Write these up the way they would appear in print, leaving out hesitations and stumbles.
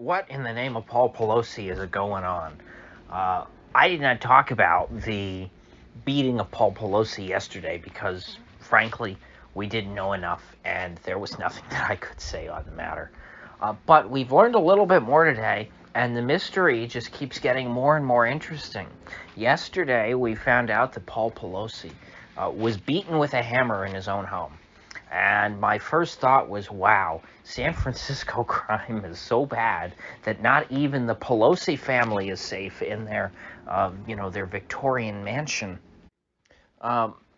What in the name of Paul Pelosi is going on? Uh, I did not talk about the beating of Paul Pelosi yesterday because, frankly, we didn't know enough and there was nothing that I could say on the matter. But we've learned a little bit more today, and the mystery just keeps getting more and more interesting. Yesterday, we found out that Paul Pelosi was beaten with a hammer in his own home. And my first thought was, wow, San Francisco crime is so bad that not even the Pelosi family is safe in their Victorian mansion.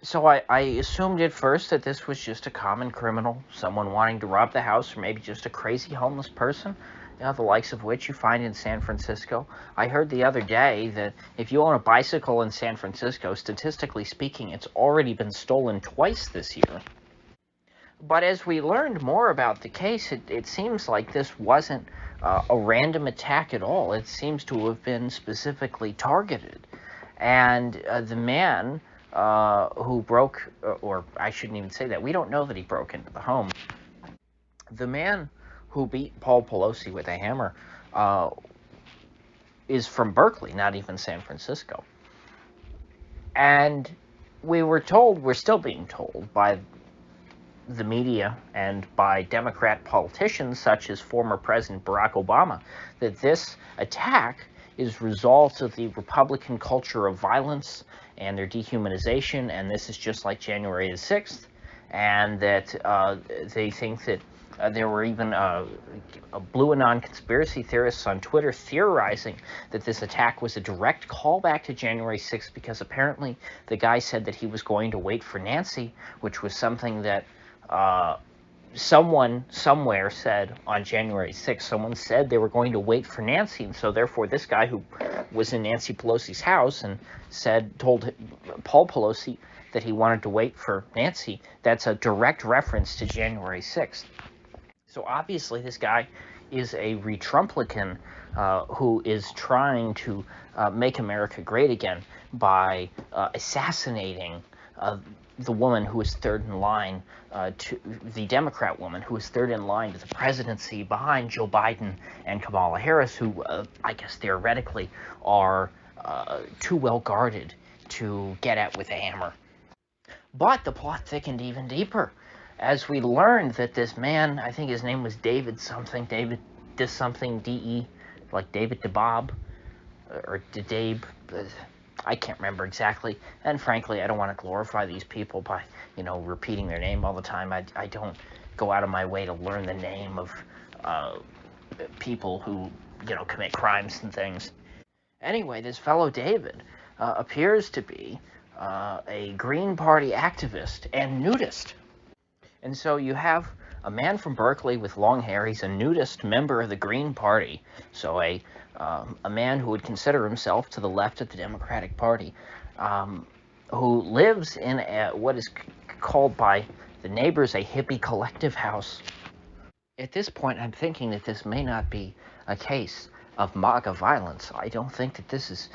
So I assumed at first that this was just a common criminal, someone wanting to rob the house, or maybe just a crazy homeless person, the likes of which you find in San Francisco. I heard the other day that if you own a bicycle in San Francisco, statistically speaking, it's already been stolen twice this year. But as we learned more about the case, it seems like this wasn't a random attack at all. It seems to have been specifically targeted. And the man who broke, or I shouldn't even say that, we don't know that he broke into the home. The man who beat Paul Pelosi with a hammer is from Berkeley, not even San Francisco. And we're still being told by the media and by Democrat politicians such as former President Barack Obama that this attack is a result of the Republican culture of violence and their dehumanization, and this is just like January the 6th, and that they think that there were even blue anon conspiracy theorists on Twitter theorizing that this attack was a direct callback to January 6th because apparently the guy said that he was going to wait for Nancy, which was something that someone somewhere said on January 6th. Someone said they were going to wait for Nancy, and so therefore this guy who was in Nancy Pelosi's house and told Paul Pelosi that he wanted to wait for Nancy, that's a direct reference to January 6th. So obviously this guy is a Trumplican who is trying to make America great again by assassinating the woman who is third in line to the Democrat woman who is third in line to the presidency behind Joe Biden and Kamala Harris, who I guess theoretically are too well guarded to get at with a hammer. But the plot thickened even deeper as we learned that this man, I think his name was David something, David this something, D-E, like David DeBob, or DeDabe, I can't remember exactly, and frankly, I don't want to glorify these people by, repeating their name all the time. I don't go out of my way to learn the name of people who, commit crimes and things. Anyway, this fellow David appears to be a Green Party activist and nudist. And so you have a man from Berkeley with long hair. He's a nudist member of the Green Party, so a man who would consider himself to the left of the Democratic Party, who lives in what is called by the neighbors a hippie collective house. At this point, I'm thinking that this may not be a case of MAGA violence. I don't think that this is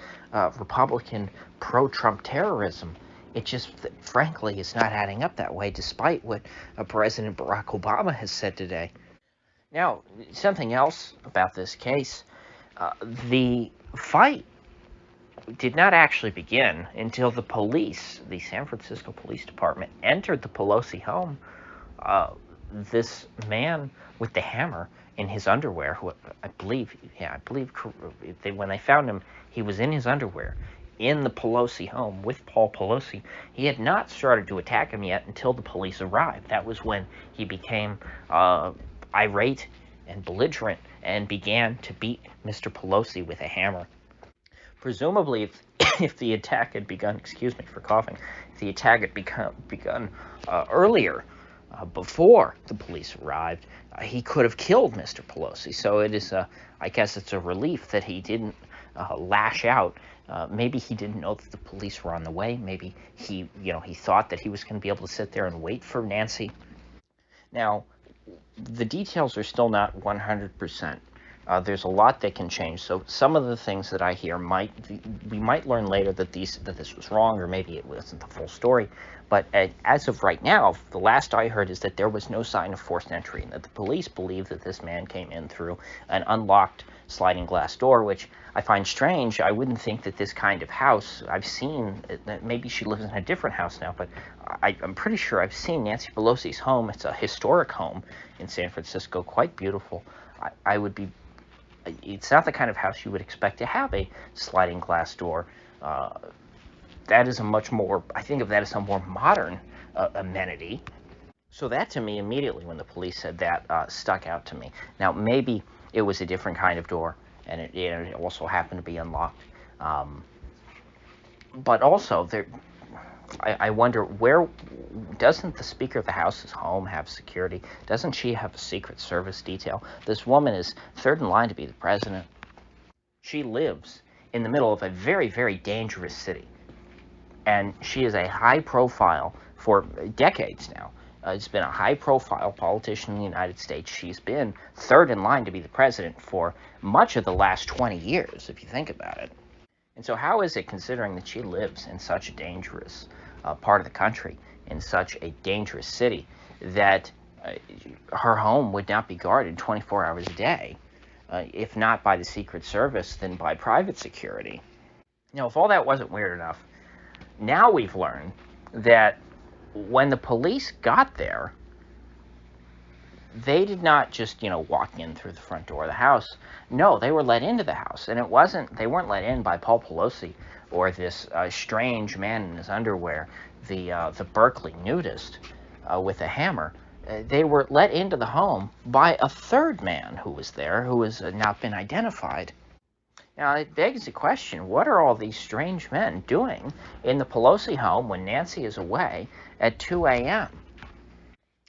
Republican pro-Trump terrorism. It just, frankly, is not adding up that way, despite what President Barack Obama has said today. Now, something else about this case, the fight did not actually begin until the police, the San Francisco Police Department, entered the Pelosi home. This man with the hammer in his underwear, who I believe when they found him, he was in his underwear in the Pelosi home with Paul Pelosi. He had not started to attack him yet until the police arrived. That was when he became irate and belligerent and began to beat Mr. Pelosi with a hammer. Presumably, if the attack had begun, excuse me for coughing, if the attack had begun earlier, before the police arrived, he could have killed Mr. Pelosi. So it is, I guess it's a relief that he didn't lash out. Maybe he didn't know that the police were on the way. Maybe he thought that he was going to be able to sit there and wait for Nancy. Now, the details are still not 100% There's a lot that can change. So some of the things that I hear we might learn later that this was wrong, or maybe it wasn't the full story. But as of right now, the last I heard is that there was no sign of forced entry, and that the police believe that this man came in through an unlocked sliding glass door, which I find strange. I wouldn't think that this kind of house, I've seen, maybe she lives in a different house now, but I'm pretty sure I've seen Nancy Pelosi's home. It's a historic home in San Francisco, quite beautiful. It's not the kind of house you would expect to have a sliding glass door. That is a much more, I think of that as a more modern amenity. So that to me, immediately when the police said that, stuck out to me. Now, maybe it was a different kind of door, and it also happened to be unlocked. But also, I wonder, where doesn't the Speaker of the House's home have security? Doesn't she have a Secret Service detail? This woman is third in line to be the president. She lives in the middle of a very, very dangerous city. And she is a high profile for decades now. It's been a high-profile politician in the United States. She's been third in line to be the president for much of the last 20 years, if you think about it. And so how is it, considering that she lives in such a dangerous part of the country, in such a dangerous city, that her home would not be guarded 24 hours a day, if not by the Secret Service, then by private security? Now, if all that wasn't weird enough, now we've learned that when the police got there, they did not just, walk in through the front door of the house. No, they were let into the house. And they weren't let in by Paul Pelosi or this strange man in his underwear, the Berkeley Nudist with a hammer. They were let into the home by a third man who was there, who has not been identified. Now, it begs the question, what are all these strange men doing in the Pelosi home when Nancy is away at 2 a.m.?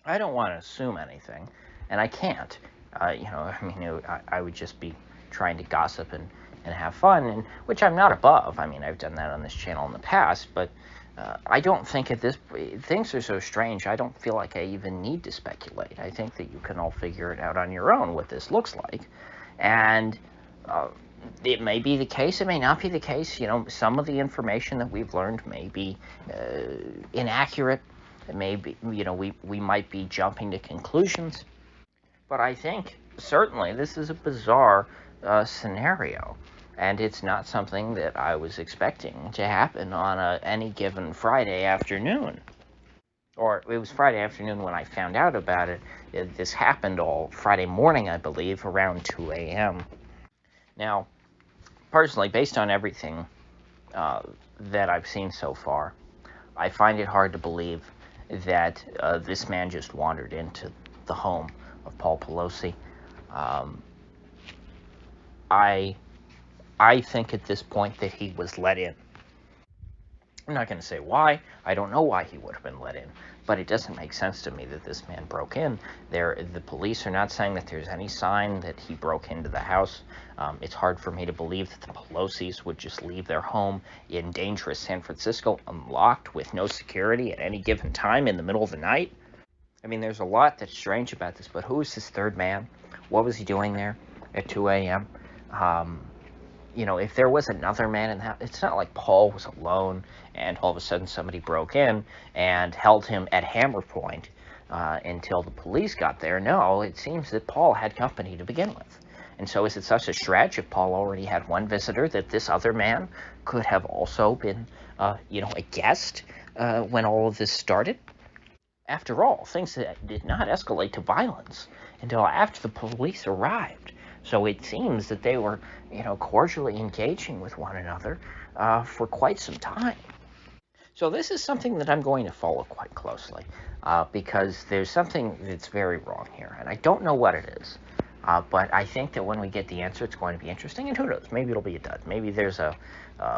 I don't want to assume anything, and I can't. I would just be trying to gossip and have fun, and which I'm not above. I mean, I've done that on this channel in the past, but I don't think things are so strange, I don't feel like I even need to speculate. I think that you can all figure it out on your own, what this looks like. And it may be the case, it may not be the case. Some of the information that we've learned may be inaccurate. It may be, we might be jumping to conclusions. But I think, certainly, this is a bizarre scenario. And it's not something that I was expecting to happen on any given Friday afternoon. Or it was Friday afternoon when I found out about it. This happened all Friday morning, I believe, around 2 a.m. Now, personally, based on everything that I've seen so far, I find it hard to believe that this man just wandered into the home of Paul Pelosi. I think at this point that he was let in. I'm not going to say why. I don't know why he would have been let in, but it doesn't make sense to me that this man broke in. The police are not saying that there's any sign that he broke into the house. It's hard for me to believe that the Pelosis would just leave their home in dangerous San Francisco unlocked with no security at any given time in the middle of the night. I mean, there's a lot that's strange about this, but who is this third man? What was he doing there at 2 a.m.? If there was another man in the house, it's not like Paul was alone and all of a sudden somebody broke in and held him at hammer point until the police got there. No, it seems that Paul had company to begin with. And so is it such a stretch, if Paul already had one visitor, that this other man could have also been, a guest when all of this started? After all, things did not escalate to violence until after the police arrived. So it seems that they were, cordially engaging with one another for quite some time. So this is something that I'm going to follow quite closely because there's something that's very wrong here, and I don't know what it is. But I think that when we get the answer, it's going to be interesting, and who knows, maybe it'll be a dud. Maybe there's a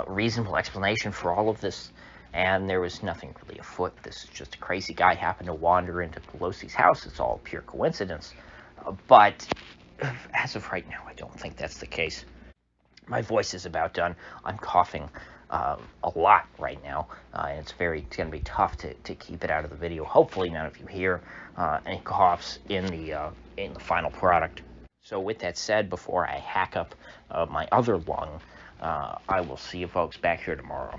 reasonable explanation for all of this, and there was nothing really afoot. This is just a crazy guy happened to wander into Pelosi's house. It's all pure coincidence. But as of right now, I don't think that's the case. My voice is about done. I'm coughing a lot right now, and it's going to be tough to keep it out of the video. Hopefully none of you hear any coughs in the final product. So with that said, before I hack up my other lung, I will see you folks back here tomorrow.